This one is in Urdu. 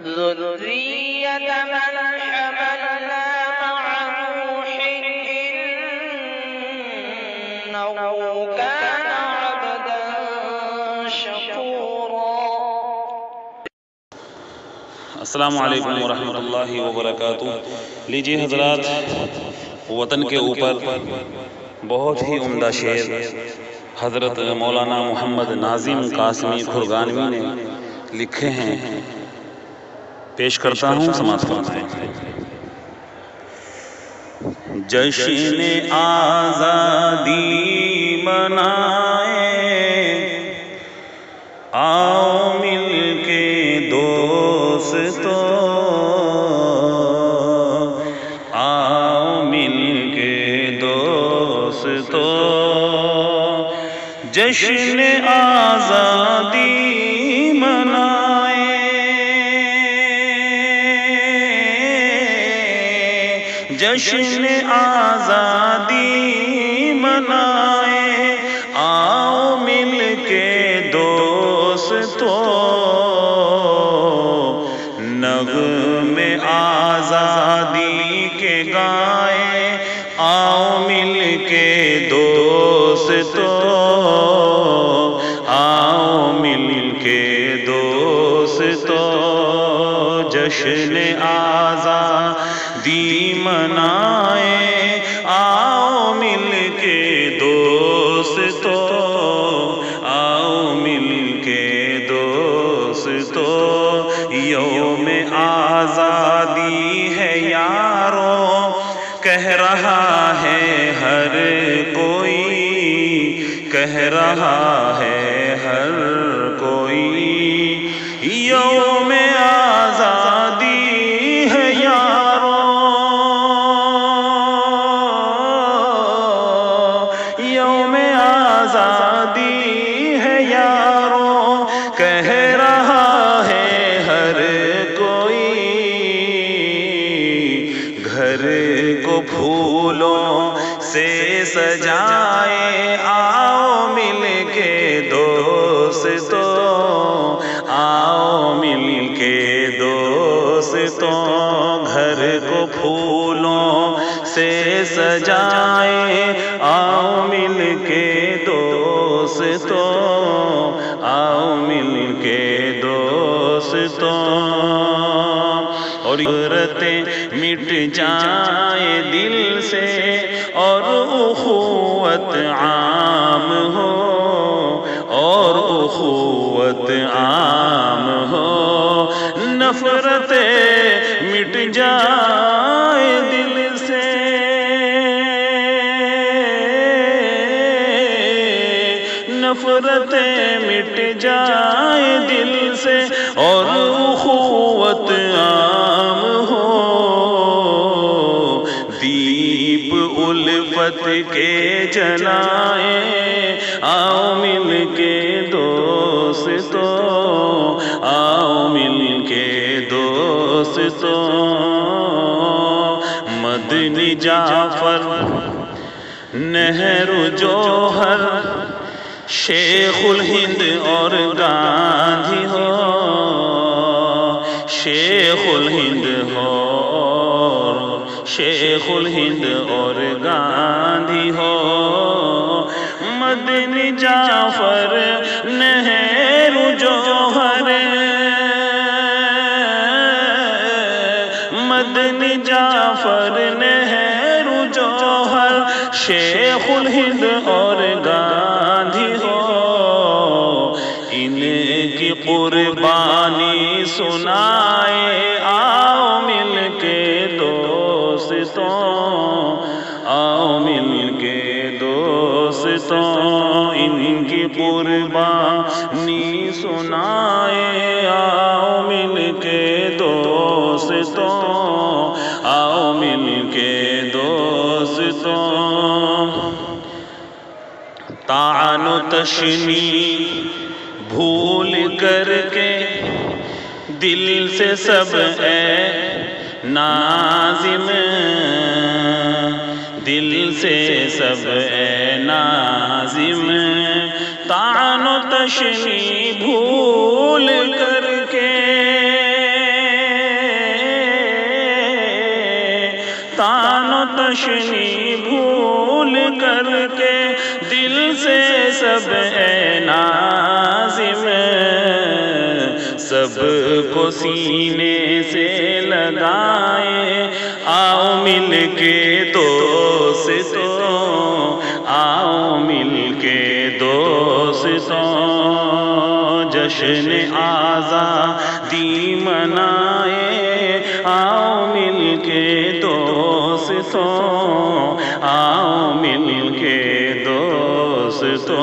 ذرية من حملنا مع نوح إنه كان عبدا شكورا۔ السلام علیکم ورحمۃ اللہ وبرکاتہ۔ لیجیے حضرات، وطن کے اوپر بہت ہی عمدہ شعر حضرت مولانا محمد ناظم قاسمی کھرگانوی نے لکھے ہیں، پیش کرتا ہوں، سماعت فرمائیں۔ جشن آزادی منائیں، آؤ مل کے دوستو، آؤ مل کے دوستو، جشن آزادی منائیں، جشن آزادی منائیں، آؤ مل کے دوستو، نغمے آزادی کے گائیں، آؤ مل کے دوستو، آؤ مل کے دوستو، جشن آزادی منائیں، آؤ مل کے دوستو، آؤ مل کے دوستو، یوم آزادی ہے یارو، کہہ رہا ہے ہر کوئی، کہہ رہا ہے ہر کوئی، یوم آزادی ہے یارو، یوم آزادی ہے یارو، کہہ رہا ہے ہر کوئی، گھر کو پھولوں سے سجائے، آؤ مل کے دوستو، آؤ مل کے دوستو، گھر کو پھولوں سے سجائے، آؤ مل کے دوستو، آؤ مل کے دوستو، اور نفرتیں مٹ جائیں دل سے، اور اخوت عام ہو، اور اخوت عام ہو، نفرتیں مٹ جائیں دل سے، نفرتیں مٹ جائیں دل سے، اور اخوت عام ہو، دیپ الفت کے جلائیں، آؤ مل کے دوستو، آؤ مل کے دوستو، مدنی جعفر نہرو جوہر، شیخ الہند اور گاندھی ہو، شیخ الہند ہو، شیخ الہند اور گاندھی ہو، مدنی جعفر نہرو جوہر، مدنی جعفر نہرو جوہر، شیخ الہند اور گاندھی ہو، ان کی قربانی سنائے، آؤ مل کے دوستو، آؤ مل کے دوستو، ان کی قربانی سنائے، آؤ مل کے دوستو، آؤ مل کے دوستو، طعن و تشنی بھول کر کے دل سے سب اے ناظم، دل سے سب اے ناظم، طعن و تشنی بھول کر کے تشنی بھول کر کے دل سے سب اے ناظم سب کو سینے سے لگائے آؤ مل کے دوستوں آؤ مل کے دوستوں جشن آزادی منائے آؤ مل کے دوستوں آؤ مل کے دوستوں